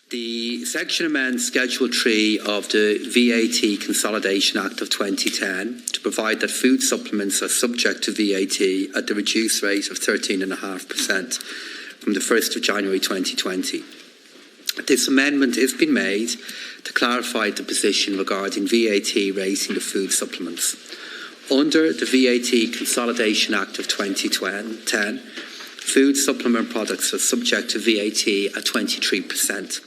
The section amends Schedule 3 of the VAT Consolidation Act of 2010 to provide that food supplements are subject to VAT at the reduced rate of 13.5% from the 1st of January 2020. This amendment has been made to clarify the position regarding VAT rating of food supplements. Under the VAT Consolidation Act of 2010, food supplement products are subject to VAT at 23%.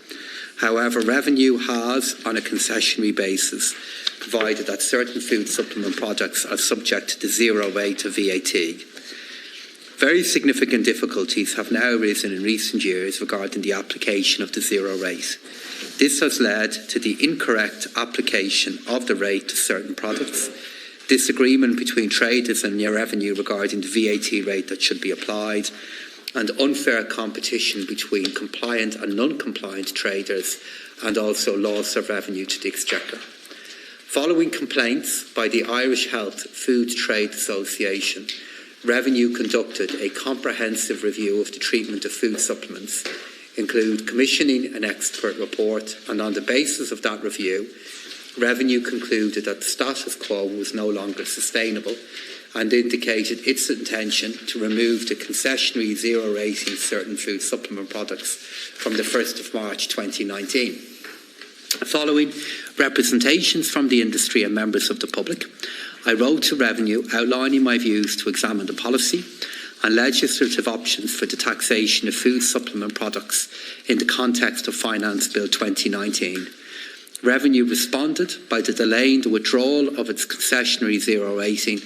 However, revenue has, on a concessionary basis, provided that certain food supplement products are subject to the zero rate of VAT. Very significant difficulties have now arisen in recent years regarding the application of the zero rate. This has led to the incorrect application of the rate to certain products, disagreement between traders and their revenue regarding the VAT rate that should be applied, and unfair competition between compliant and non-compliant traders, and also loss of revenue to the Exchequer. Following complaints by the Irish Health Food Trade Association, Revenue conducted a comprehensive review of the treatment of food supplements, including commissioning an expert report, and on the basis of that review, Revenue concluded that the status quo was no longer sustainable and indicated its intention to remove the concessionary zero rating of certain food supplement products from the 1st of March 2019. Following representations from the industry and members of the public, I wrote to Revenue outlining my views to examine the policy and legislative options for the taxation of food supplement products in the context of Finance Bill 2019. Revenue responded by delaying the withdrawal of its concessionary zero rating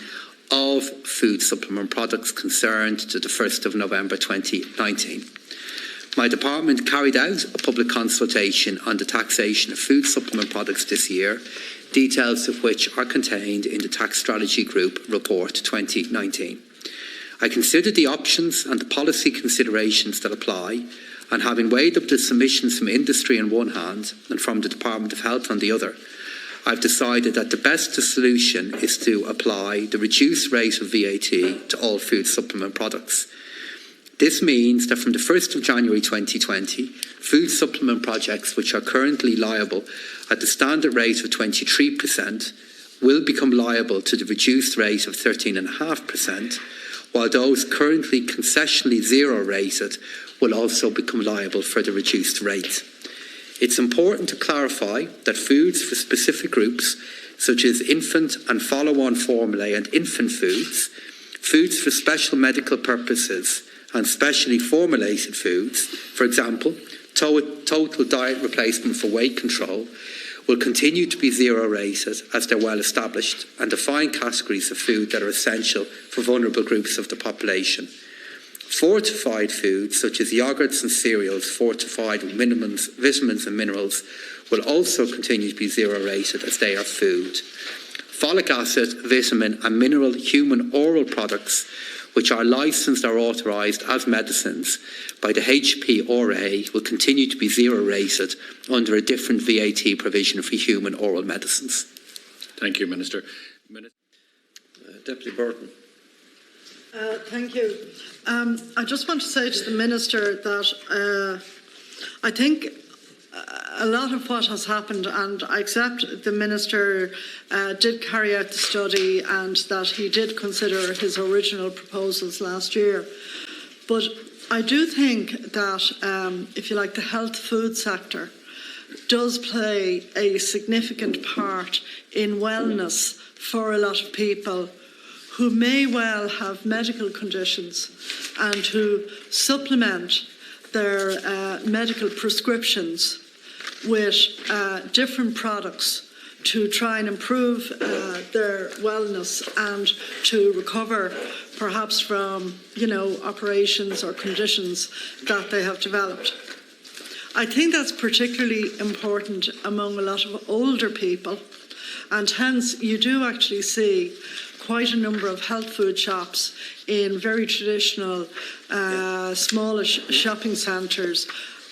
of food supplement products concerned to the 1st of November 2019. My department carried out a public consultation on the taxation of food supplement products this year, details of which are contained in the Tax Strategy Group Report 2019. I considered the options and the policy considerations that apply, and having weighed up the submissions from industry on one hand and from the Department of Health on the other, I've decided that the best solution is to apply the reduced rate of VAT to all food supplement products. This means that from the 1st of January 2020, food supplement projects which are currently liable at the standard rate of 23% will become liable to the reduced rate of 13.5%, while those currently concessionally zero rated will also become liable for the reduced rate. It's important to clarify that foods for specific groups, such as infant and follow-on formulae and infant foods, foods for special medical purposes, and specially formulated foods, for example, total diet replacement for weight control, will continue to be zero rated as they're well established and defined categories of food that are essential for vulnerable groups of the population. Fortified foods such as yogurts and cereals fortified with vitamins and minerals will also continue to be zero rated as they are food. Folic acid, vitamin and mineral human oral products which are licensed or authorised as medicines by the HPRA will continue to be zero rated under a different VAT provision for human oral medicines. Thank you, Minister. Deputy Burton. Thank you. I just want to say to the Minister that I think a lot of what has happened, and I accept the Minister did carry out the study and that he did consider his original proposals last year. But I do think that, if you like, the health food sector does play a significant part in wellness for a lot of people who may well have medical conditions and who supplement their medical prescriptions with different products to try and improve their wellness and to recover perhaps from, operations or conditions that they have developed. I think that's particularly important among a lot of older people, and hence you do actually see quite a number of health food shops in very traditional smallish shopping centres,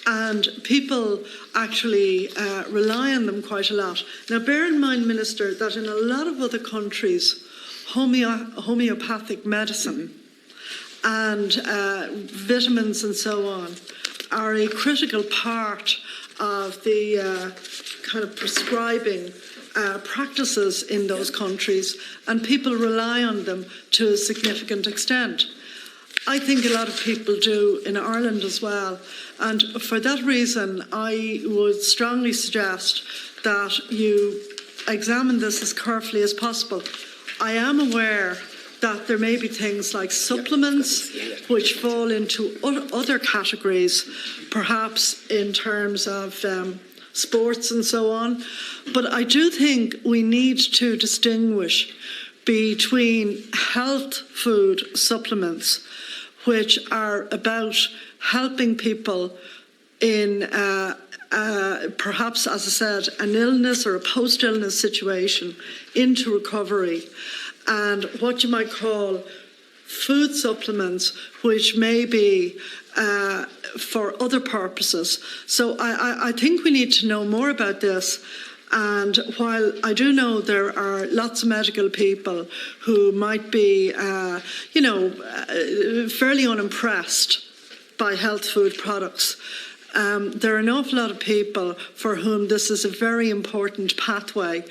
and people actually rely on them quite a lot. Now bear in mind, Minister, that in a lot of other countries homeopathic medicine and vitamins and so on are a critical part of the kind of prescribing practices in those countries, and people rely on them to a significant extent. I think a lot of people do in Ireland as well, and for that reason I would strongly suggest that you examine this as carefully as possible. I am aware that there may be things like supplements which fall into other categories, perhaps in terms of sports and so on. But I do think we need to distinguish between health food supplements, which are about helping people in perhaps, as I said, an illness or a post-illness situation into recovery, and what you might call food supplements, which may be for other purposes. So I think we need to know more about this. And while I do know there are lots of medical people who might be, fairly unimpressed by health food products, there are an awful lot of people for whom this is a very important pathway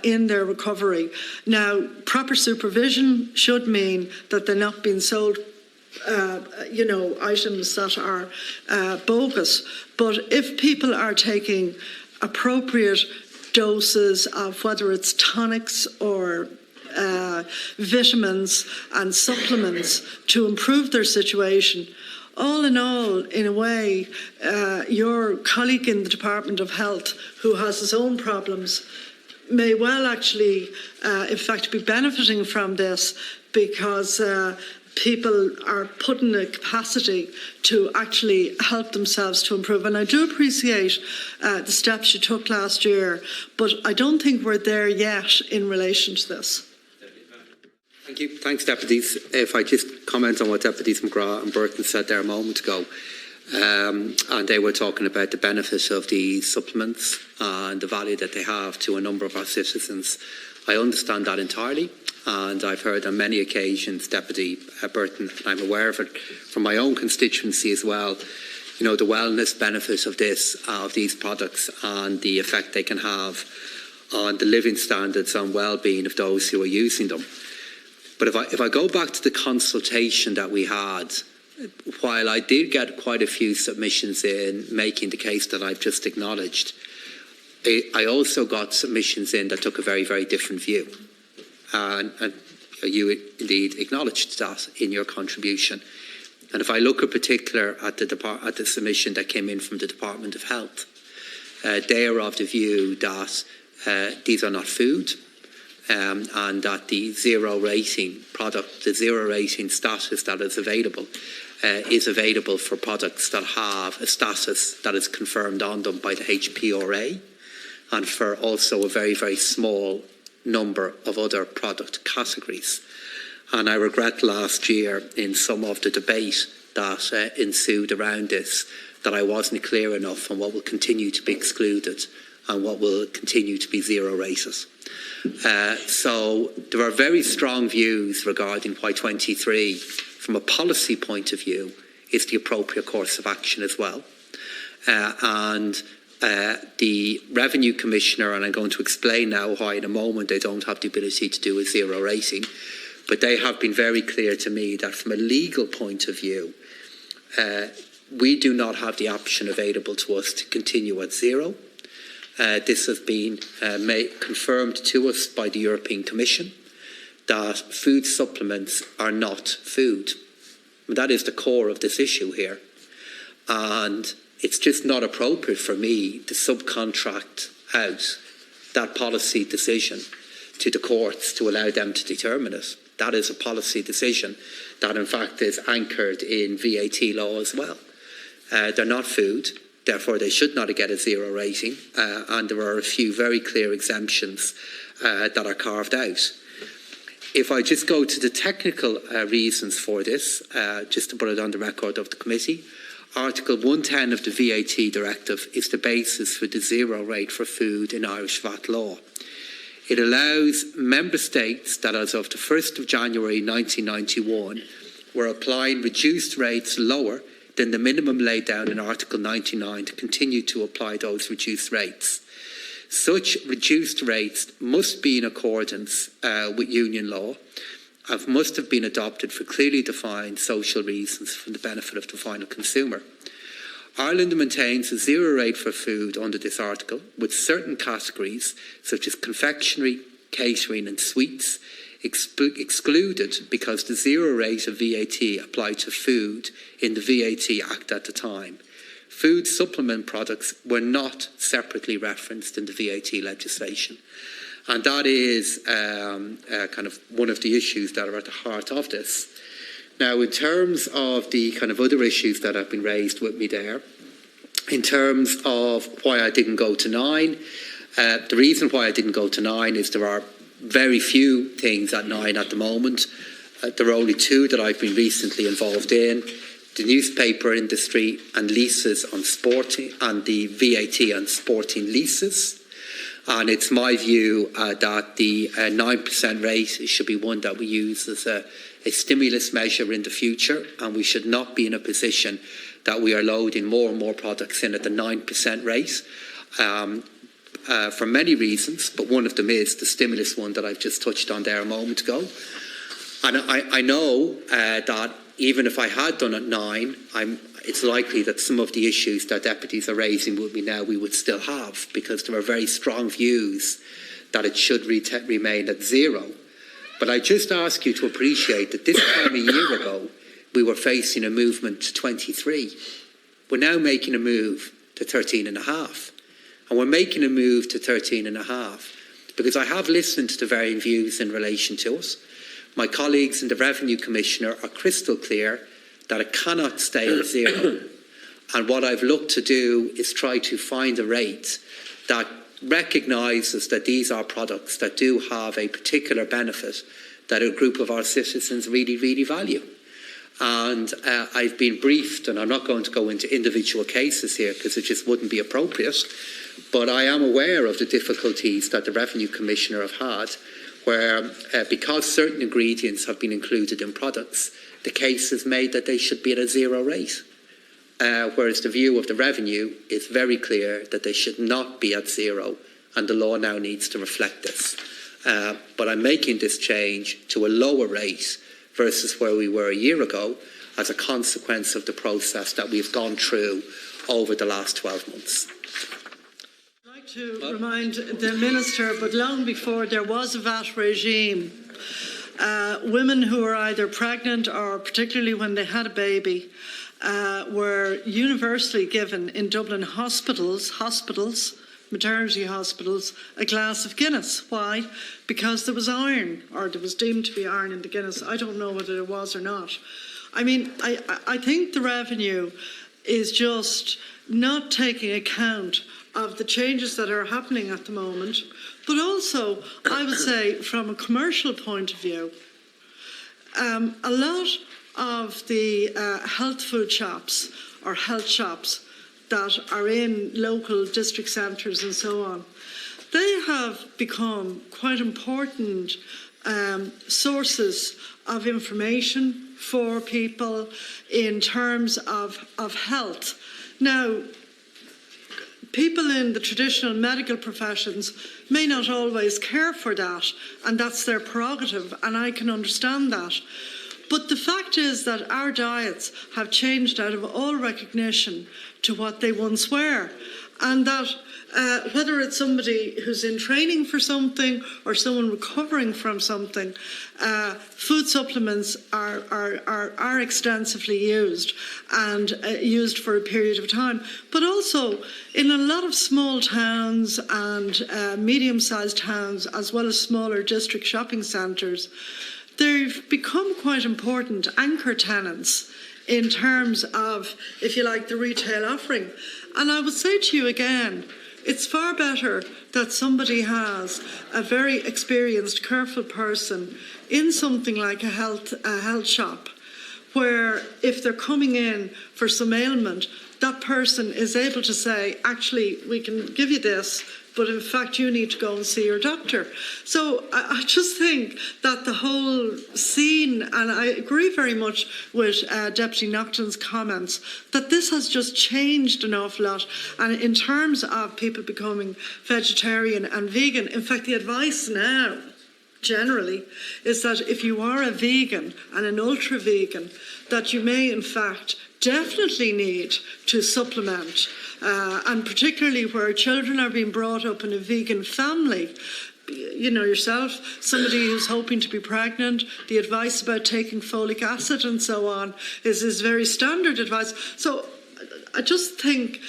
in their recovery. Now, proper supervision should mean that they're not being sold items that are bogus. But if people are taking appropriate doses of whether it's tonics or vitamins and supplements to improve their situation, all in all, in a way, your colleague in the Department of Health, who has his own problems, may well actually, in fact, be benefiting from this, because people are put in a capacity to actually help themselves to improve. And I do appreciate the steps you took last year, but I don't think we're there yet in relation to this. Thank you. Thanks, Deputies. If I just comment on what Deputies McGrath and Burton said there a moment ago, and they were talking about the benefit of the supplements and the value that they have to a number of our citizens. I understand that entirely, and I've heard on many occasions, Deputy Burton, and I'm aware of it from my own constituency as well, the wellness benefit of these products and the effect they can have on the living standards and well-being of those who are using them. But if I go back to the consultation that we had, while I did get quite a few submissions in making the case that I've just acknowledged, I also got submissions in that took a very, very different view. And you indeed acknowledged that in your contribution. And if I look in particular at the submission that came in from the Department of Health, they are of the view that these are not food, and that the zero rating product, the zero rating status that is available for products that have a status that is confirmed on them by the HPRA, and for also a very, very small number of other product categories. And I regret last year in some of the debate that ensued around this that I wasn't clear enough on what will continue to be excluded and what will continue to be zero rated. So there are very strong views regarding why 23, from a policy point of view, is the appropriate course of action as well. The Revenue Commissioner, and I'm going to explain now why in a moment they don't have the ability to do a zero rating, but they have been very clear to me that from a legal point of view, we do not have the option available to us to continue at zero. This has been confirmed to us by the European Commission that food supplements are not food. And that is the core of this issue here. And it's just not appropriate for me to subcontract out that policy decision to the courts to allow them to determine it. That is a policy decision that in fact is anchored in VAT law as well. They're not food, therefore they should not get a zero rating, and there are a few very clear exemptions that are carved out. If I just go to the technical reasons for this, just to put it on the record of the committee, Article 110 of the VAT Directive is the basis for the zero rate for food in Irish VAT law. It allows member states that as of the 1st of January 1991 were applying reduced rates lower than the minimum laid down in Article 99 to continue to apply those reduced rates. Such reduced rates must be in accordance with union law and must have been adopted for clearly defined social reasons for the benefit of the final consumer. Ireland maintains a zero rate for food under this article, with certain categories such as confectionery, catering and sweets excluded because the zero rate of VAT applied to food in the VAT Act at the time. Food supplement products were not separately referenced in the VAT legislation. And that is kind of one of the issues that are at the heart of this. Now, in terms of the kind of other issues that have been raised with me there, in terms of why I didn't go to 9, the reason why I didn't go to 9 is there are very few things at 9 at the moment. There are only 2 that I've been recently involved in: the newspaper industry and leases on sporting, and the VAT on sporting leases. And it's my view that the 9% rate should be one that we use as a stimulus measure in the future, and we should not be in a position that we are loading more and more products in at the 9% rate for many reasons, but one of them is the stimulus one that I've just touched on there a moment ago. And I know that even if I had done at 9, it's likely that some of the issues that deputies are raising with me now we would still have, because there are very strong views that it should remain at 0. But I just ask you to appreciate that this time a year ago, we were facing a movement to 23. We're now making a move to 13.5. And we're making a move to 13.5 because I have listened to the varying views in relation to it. My colleagues in the Revenue Commissioner are crystal clear that it cannot stay at 0. And what I've looked to do is try to find a rate that recognises that these are products that do have a particular benefit that a group of our citizens really, really value. And I've been briefed, and I'm not going to go into individual cases here because it just wouldn't be appropriate, but I am aware of the difficulties that the Revenue Commissioner have had where, because certain ingredients have been included in products, the case is made that they should be at a 0 rate. Whereas the view of the Revenue is very clear that they should not be at 0, and the law now needs to reflect this. But I'm making this change to a lower rate versus where we were a year ago as a consequence of the process that we've gone through over the last 12 months. I'd like to remind the Minister, but long before there was a VAT regime, women who were either pregnant or particularly when they had a baby were universally given in Dublin hospitals, maternity hospitals, a glass of Guinness. Why? Because there was iron, or there was deemed to be iron in the Guinness. I don't know whether there was or not. I mean, I think the Revenue is just not taking account of the changes that are happening at the moment, but also, I would say, from a commercial point of view, a lot of the health food shops or health shops that are in local district centres and so on, they have become quite important sources of information for people in terms of health. Now, people in the traditional medical professions may not always care for that, and that's their prerogative, and I can understand that. But the fact is that our diets have changed out of all recognition to what they once were, and that whether it's somebody who's in training for something or someone recovering from something, food supplements are extensively used and used for a period of time. But also in a lot of small towns and medium-sized towns, as well as smaller district shopping centres, they've become quite important anchor tenants in terms of, if you like, the retail offering. And I would say to you again, it's far better that somebody has a very experienced, careful person in something like a health shop, where if they're coming in for some ailment, that person is able to say, actually, we can give you this, but in fact you need to go and see your doctor. So I just think that the whole scene, and I agree very much with Deputy Naughton's comments, that this has just changed an awful lot. And in terms of people becoming vegetarian and vegan, in fact the advice now generally is that if you are a vegan and an ultra vegan, that you may in fact definitely need to supplement, and particularly where children are being brought up in a vegan family. You know yourself, somebody who's hoping to be pregnant, the advice about taking folic acid and so on is very standard advice. So I just think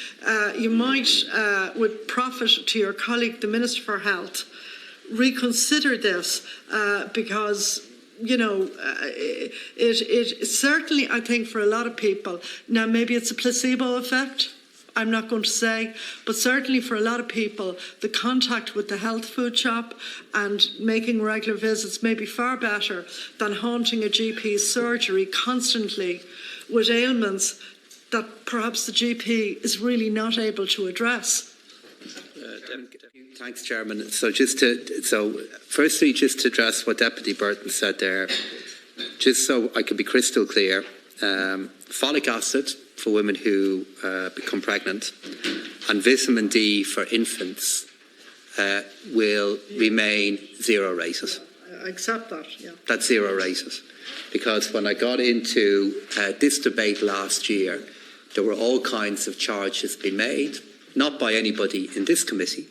you might, with profit to your colleague, the Minister for Health, reconsider this because, you know, it certainly, I think, for a lot of people, now maybe it's a placebo effect, I'm not going to say, but certainly for a lot of people, the contact with the health food shop and making regular visits may be far better than haunting a GP's surgery constantly with ailments that perhaps the GP is really not able to address. Thanks, Chairman. So firstly, just to address what Deputy Burton said there, just so I can be crystal clear, folic acid for women who become pregnant and vitamin D for infants will remain zero rated. I accept that, yeah. That's zero rated. Because when I got into this debate last year, there were all kinds of charges being made, not by anybody in this committee,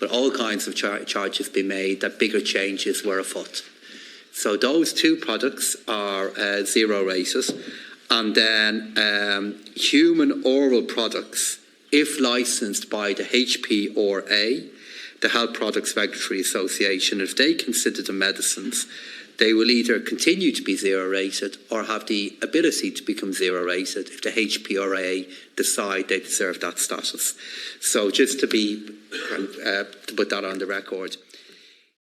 but all kinds of charges being made that bigger changes were afoot. So those two products are zero rated. And then human oral products, if licensed by the HPRA, the Health Products Regulatory Association, if they consider them medicines, they will either continue to be zero rated or have the ability to become zero rated if the HPRA decide they deserve that status. So just to put that on the record.